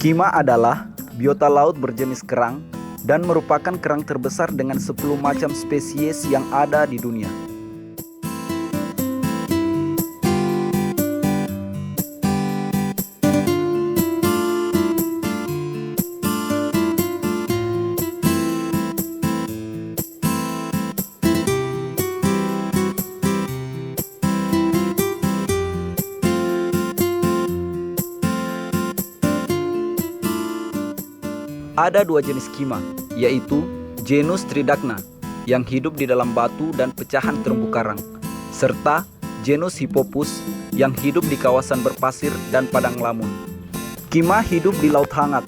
Kima adalah biota laut berjenis kerang dan merupakan kerang terbesar dengan 10 macam spesies yang ada di dunia. Ada dua jenis kima, yaitu genus Tridacna yang hidup di dalam batu dan pecahan terumbu karang, serta genus Hippopus yang hidup di kawasan berpasir dan padang lamun. Kima hidup di laut hangat,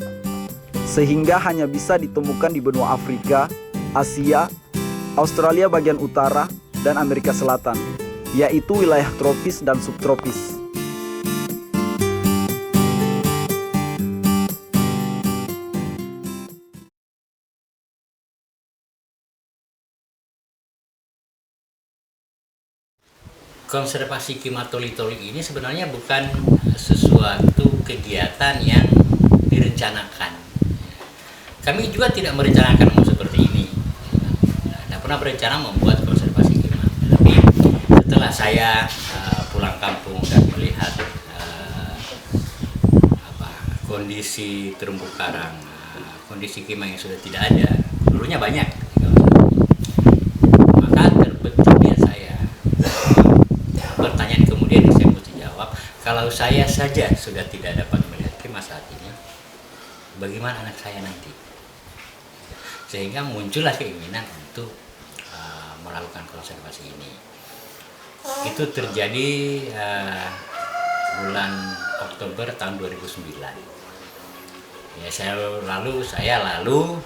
sehingga hanya bisa ditemukan di benua Afrika, Asia, Australia bagian utara, dan Amerika Selatan, yaitu wilayah tropis dan subtropis. Konservasi kima toli-toli ini sebenarnya bukan sesuatu kegiatan yang direncanakan. Kami juga tidak merencanakan mau seperti ini. Tidak pernah berencana membuat konservasi kima. Tapi setelah saya pulang kampung dan melihat kondisi terumbu karang, kondisi kima yang sudah tidak ada, dulunya banyak. Kalau saya saja sudah tidak dapat melihat kima saat ini, bagaimana anak saya nanti? Sehingga muncullah keinginan untuk melakukan konservasi ini. Itu terjadi bulan Oktober tahun 2009. Ya, saya lalu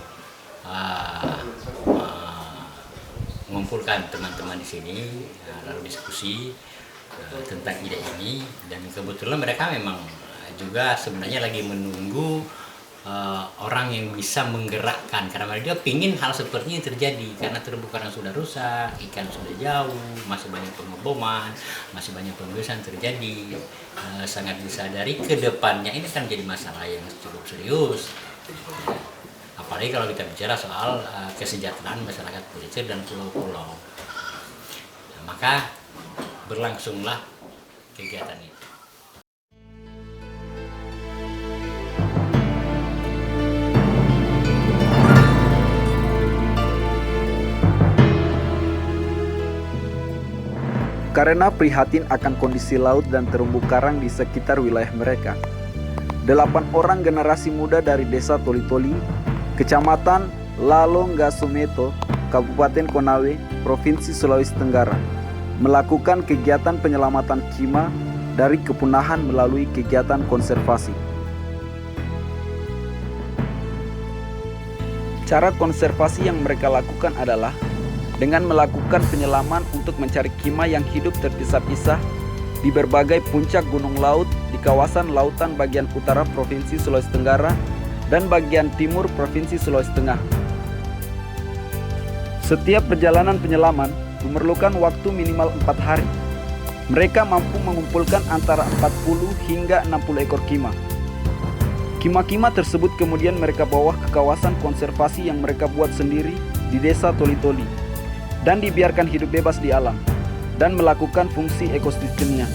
mengumpulkan teman-teman di sini, lalu diskusi tentang ide ini, dan kebetulan mereka memang juga sebenarnya lagi menunggu orang yang bisa menggerakkan, karena mereka pingin hal seperti ini terjadi karena terumbu karang sudah rusak, ikan sudah jauh, masih banyak pengeboman, masih banyak pembebasan terjadi. Sangat disadari ke depannya ini akan jadi masalah yang cukup serius, apalagi kalau kita bicara soal kesejahteraan masyarakat pesisir dan pulau-pulau. Maka berlangsunglah kegiatan itu. karena prihatin akan kondisi laut dan terumbu karang di sekitar wilayah mereka. 8 orang generasi muda dari desa Toli-Toli, Kecamatan Lalonggasometo, Kabupaten Konawe, Provinsi Sulawesi Tenggara, melakukan kegiatan penyelamatan kima dari kepunahan melalui kegiatan konservasi. Cara konservasi yang mereka lakukan adalah dengan melakukan penyelaman untuk mencari kima yang hidup terpisah-pisah di berbagai puncak gunung laut di kawasan lautan bagian utara Provinsi Sulawesi Tenggara dan bagian timur Provinsi Sulawesi Tengah. Setiap perjalanan penyelaman memerlukan waktu minimal 4 hari. Mereka mampu mengumpulkan antara 40 hingga 60 ekor kima. Kima-kima tersebut kemudian mereka bawa ke kawasan konservasi yang mereka buat sendiri di desa Toli-Toli dan dibiarkan hidup bebas di alam dan melakukan fungsi ekosistemnya.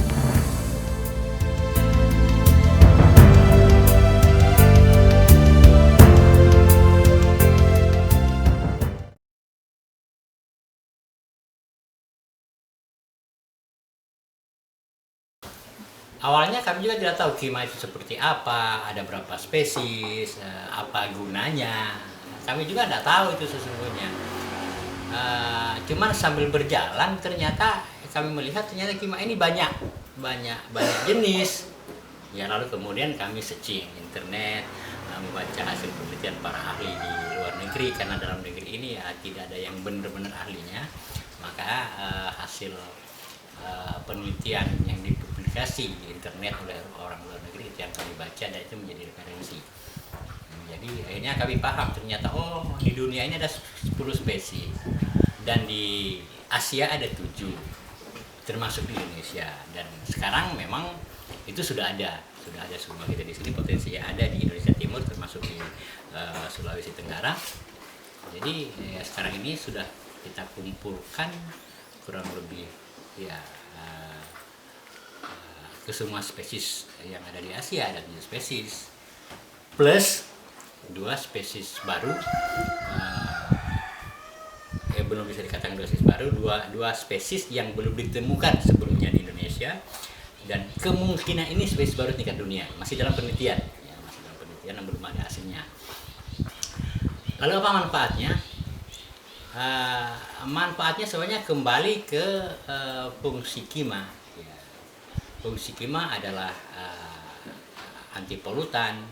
Awalnya kami juga tidak tahu kima itu seperti apa, ada berapa spesies, apa gunanya. Kami juga tidak tahu itu sesungguhnya. Cuman sambil berjalan ternyata kami melihat ternyata kima ini banyak jenis. Ya lalu kemudian kami searching internet, membaca hasil penelitian para ahli di luar negeri, karena dalam negeri ini ya tidak ada yang benar-benar ahlinya. Maka hasil penelitian yang dipublikasi di internet oleh orang luar negeri itu yang kami baca dan itu menjadi referensi. Jadi akhirnya kami paham ternyata di dunia ini ada 10 spesies dan di Asia ada 7, termasuk di Indonesia. Dan sekarang memang itu sudah ada semua kita di sini, potensinya ada di Indonesia Timur termasuk di Sulawesi Tenggara. Jadi sekarang ini sudah kita kumpulkan kurang lebih ke semua spesies yang ada di Asia, ada 7 spesies plus 2 spesies baru, belum bisa dikatakan 2 spesies baru, dua spesies yang belum ditemukan sebelumnya di Indonesia, dan kemungkinan ini spesies baru tingkat dunia, masih dalam penelitian dan belum ada hasilnya. Lalu apa manfaatnya? Manfaatnya sebenarnya kembali ke fungsi kima. Fungsi kima adalah anti polutan,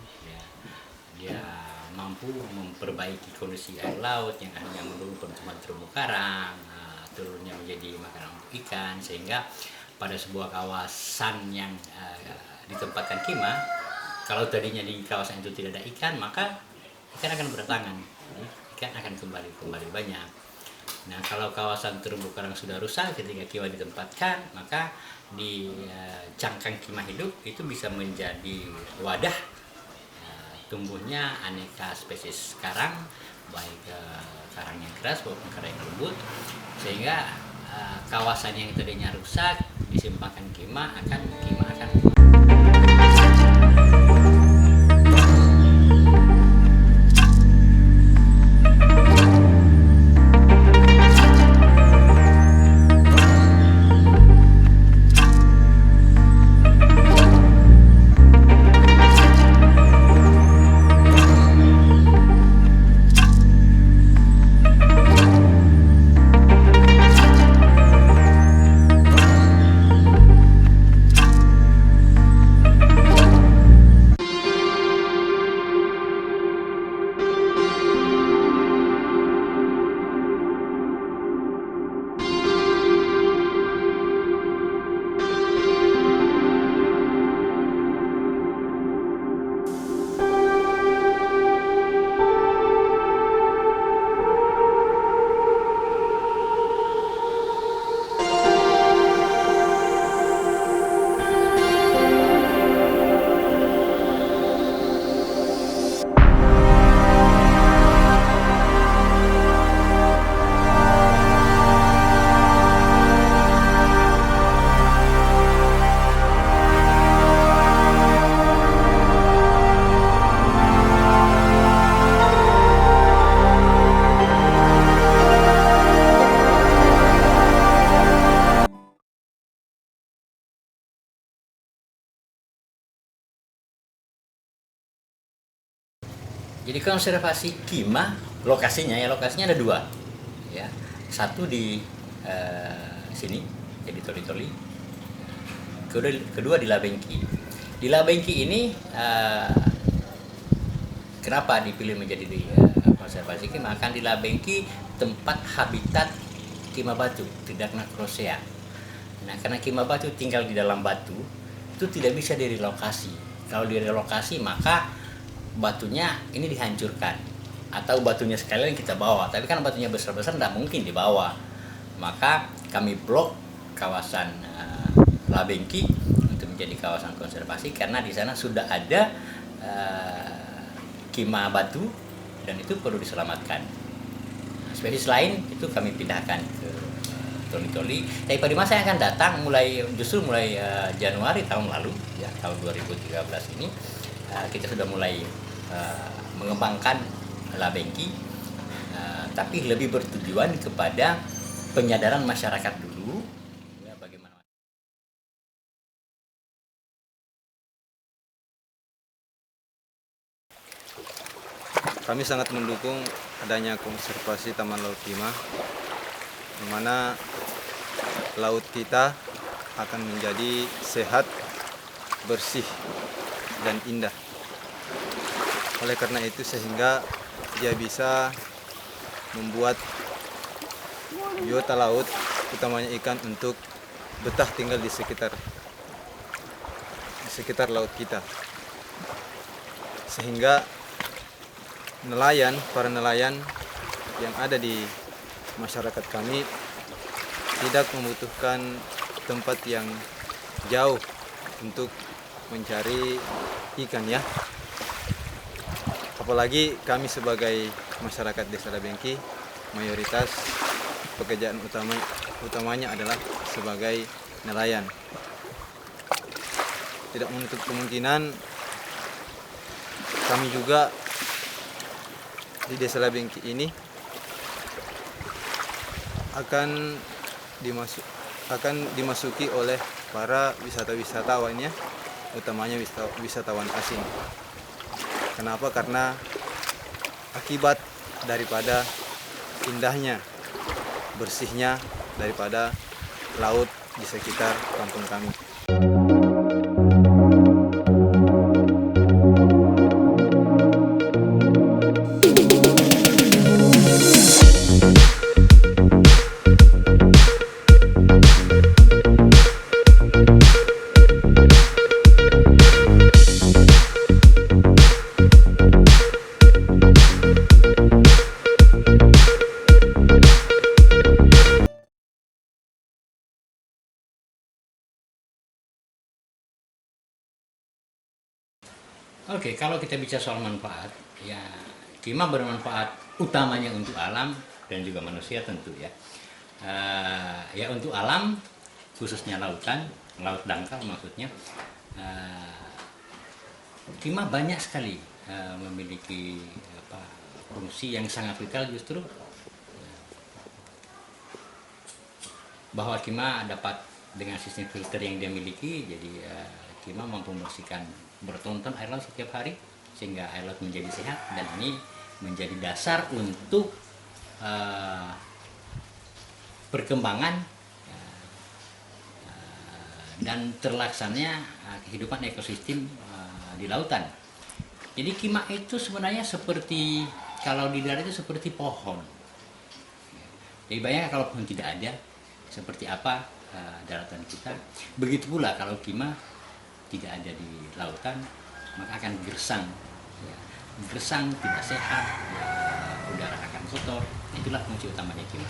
dia mampu memperbaiki kondisi air laut yang akhirnya mendukung pertumbuhan terumbu karang, telurnya menjadi makanan untuk ikan, sehingga pada sebuah kawasan yang ditempatkan kima, kalau tadinya di kawasan itu tidak ada ikan, maka ikan akan berdatangan, ikan akan kembali banyak. Nah, kalau kawasan terumbu karang sudah rusak ketika kima ditempatkan, maka di cangkang kima hidup itu bisa menjadi wadah tumbuhnya aneka spesies karang, baik karang yang keras maupun karang yang lembut, sehingga kawasan yang tadinya rusak disimpangkan kima akan Jadi konservasi Kima lokasinya ada dua, ya. Satu di sini, jadi Toli-Toli. Kedua di Labengki. Di Labengki ini kenapa dipilih menjadi konservasi Kima? Kan di Labengki tempat habitat Kima batu, Tridacna crossea. Nah, karena Kima batu tinggal di dalam batu, itu tidak bisa direlokasi. Kalau direlokasi maka batunya ini dihancurkan, atau batunya sekalian kita bawa, tapi kan batunya besar-besar tidak mungkin dibawa. Maka kami blok kawasan Labengki untuk menjadi kawasan konservasi, karena di sana sudah ada Kima batu dan itu perlu diselamatkan. Spesies lain itu kami pindahkan ke Toli-Toli. Tapi pada masa yang akan datang, mulai Januari tahun lalu, ya tahun 2013 ini, kita sudah mulai mengembangkan Labengki, tapi lebih bertujuan kepada penyadaran masyarakat dulu, ya, bagaimana. Kami sangat mendukung adanya konservasi Taman Laut Kima, di mana laut kita akan menjadi sehat, bersih, dan indah. Oleh karena itu sehingga dia bisa membuat biota laut, utamanya ikan, untuk betah tinggal di sekitar laut kita. Sehingga para nelayan yang ada di masyarakat kami tidak membutuhkan tempat yang jauh untuk mencari ikan, ya. Apalagi kami sebagai masyarakat Desa Labengki, mayoritas pekerjaan utamanya adalah sebagai nelayan. Tidak menutup kemungkinan kami juga di Desa Labengki ini akan dimasuki oleh para wisatawan, utamanya wisatawan asing. Kenapa? Karena akibat daripada indahnya, bersihnya daripada laut di sekitar kampung kami. Oke, kalau kita bicara soal manfaat, ya Kima bermanfaat utamanya untuk alam dan juga manusia tentu, ya. Ya untuk alam, khususnya lautan, laut dangkal maksudnya, Kima banyak sekali memiliki fungsi yang sangat vital, justru bahwa Kima dapat dengan sistem filter yang dia miliki, jadi Kima mampu membersihkan bertonton air laut setiap hari, sehingga air laut menjadi sehat, dan ini menjadi dasar untuk perkembangan dan terlaksananya kehidupan ekosistem di lautan. Jadi Kima itu sebenarnya seperti, kalau di darat itu seperti pohon. Jadi bayangkan kalau pohon tidak ada, seperti apa daratan kita. Begitu pula kalau Kima tidak ada di lautan, maka akan gersang, ya. Gersang, tidak sehat, ya, udara akan kotor. Itulah fungsi utamanya Kima.